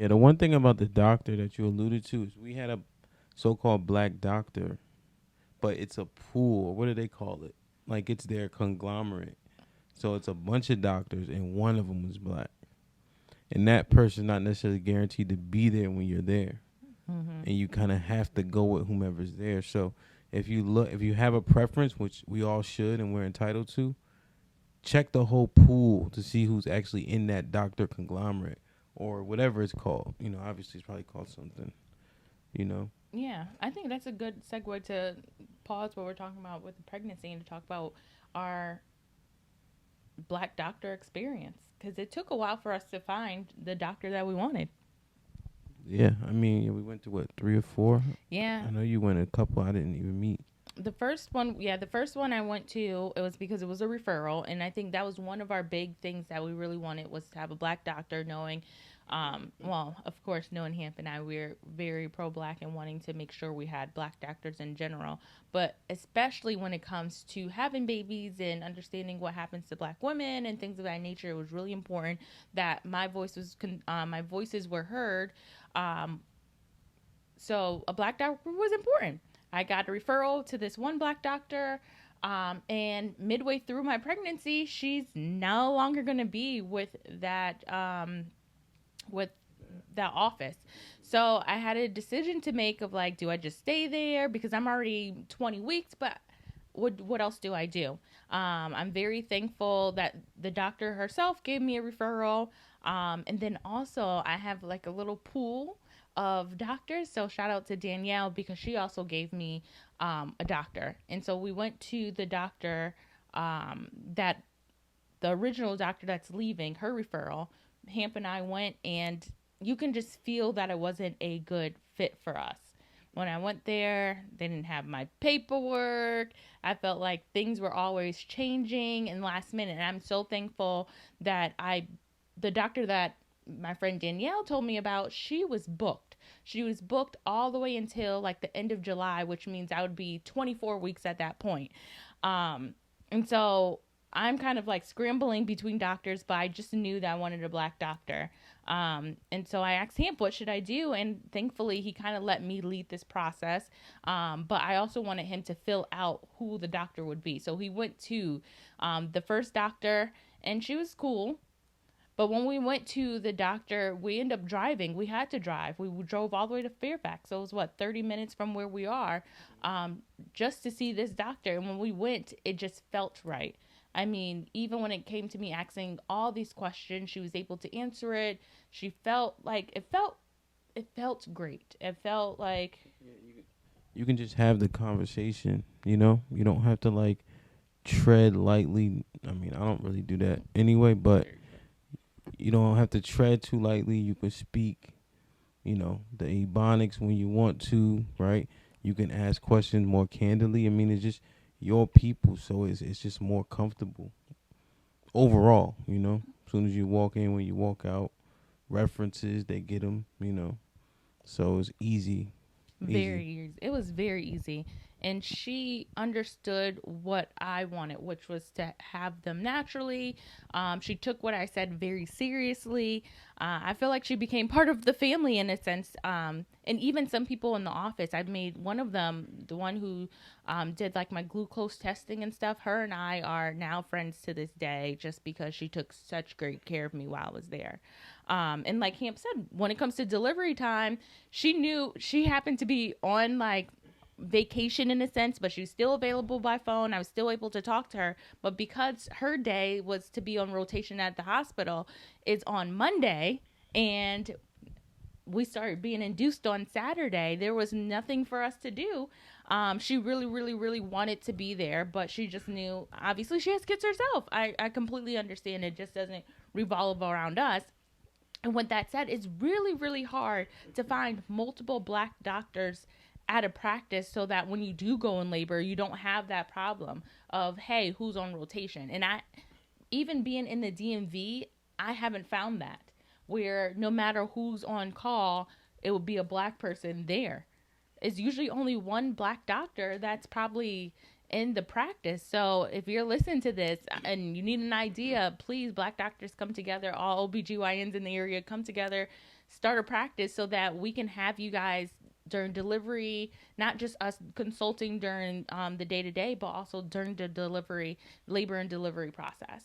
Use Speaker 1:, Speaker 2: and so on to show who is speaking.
Speaker 1: Yeah, the one thing about the doctor that you alluded to is we had a so-called black doctor, but it's a pool. What do they call it? Like it's their conglomerate. So it's a bunch of doctors, and one of them was black, and that person's not necessarily guaranteed to be there when you're there,
Speaker 2: Mm-hmm.
Speaker 1: and you kind of have to go with whomever's there. So if you have a preference, which we all should and we're entitled to, check the whole pool to see who's actually in that doctor conglomerate or whatever it's called. Obviously it's probably called something. You know.
Speaker 2: Yeah, I think that's a good segue to pause what we're talking about with the pregnancy and to talk about our black doctor experience because it took a while for us to find the doctor that we wanted.
Speaker 1: Yeah, I mean, yeah, we went to what, three or four?
Speaker 2: Yeah,
Speaker 1: I know you went a couple I didn't even meet.
Speaker 2: the first one I went to, it was because it was a referral, and I think that was one of our big things that we really wanted was to have a black doctor, knowing, well, of course, knowing Hamp and I, we're very pro-black and wanting to make sure we had black doctors in general, but especially when it comes to having babies and understanding what happens to black women and things of that nature, it was really important that my voices were heard. Um, so a black doctor was important. I got a referral to this one black doctor. And midway through my pregnancy, she's no longer going to be with that office. So I had a decision to make of like, do I just stay there because I'm already 20 weeks, but what else do I do? I'm very thankful that the doctor herself gave me a referral. And then also I have like a little pool of doctors. So shout out to Danielle because she also gave me a doctor. And so we went to the doctor that the original doctor that's leaving her referral. Hamp and I went, and you can just feel that it wasn't a good fit for us. When I went there, they didn't have my paperwork. I felt like things were always changing and last minute. And I'm so thankful that the doctor that my friend Danielle told me about, she was booked. She was booked all the way until like the end of July, which means I would be 24 weeks at that point. And so I'm kind of like scrambling between doctors, but I just knew that I wanted a black doctor. And so I asked Hamp, what should I do? And thankfully, he kind of let me lead this process. But I also wanted him to fill out who the doctor would be. So he went to the first doctor, and she was cool. But when we went to the doctor, we ended up driving. We had to drive. We drove all the way to Fairfax. So it was what, 30 minutes from where we are, just to see this doctor. And when we went, it just felt right. I mean, even when it came to me asking all these questions, she was able to answer it. She felt like it felt great. It felt like
Speaker 1: You can just have the conversation. You don't have to like tread lightly. I mean, I don't really do that anyway, but you don't have to tread too lightly. You can speak, the ebonics when you want to, right? You can ask questions more candidly. I mean, it's just your people, so it's just more comfortable overall. As soon as you walk in, when you walk out, references they get them. So it's easy, easy.
Speaker 2: very easy. It was very easy. And she understood what I wanted, which was to have them naturally. She took what I said very seriously. I feel like she became part of the family in a sense. And even some people in the office, I've made one of them, the one who did like my glucose testing and stuff. Her and I are now friends to this day just because she took such great care of me while I was there. And like Hamp said, when it comes to delivery time, she knew she happened to be on like vacation in a sense, but she was still available by phone. I was still able to talk to her. But because her day was to be on rotation at the hospital, is on Monday, and we started being induced on Saturday. There was nothing for us to do. She really, really, really wanted to be there, but she just knew, obviously, she has kids herself. I completely understand it just doesn't revolve around us. And with that said, it's really, really hard to find multiple black doctors at a practice so that when you do go in labor, you don't have that problem of, hey, who's on rotation? And even being in the DMV, I haven't found that where no matter who's on call, it would be a black person there. It's usually only one black doctor that's probably in the practice. So if you're listening to this and you need an idea, please, black doctors come together. All OBGYNs in the area come together. start a practice so that we can have you guys during delivery, not just us consulting during the day to day, but also during the delivery, labor and delivery process.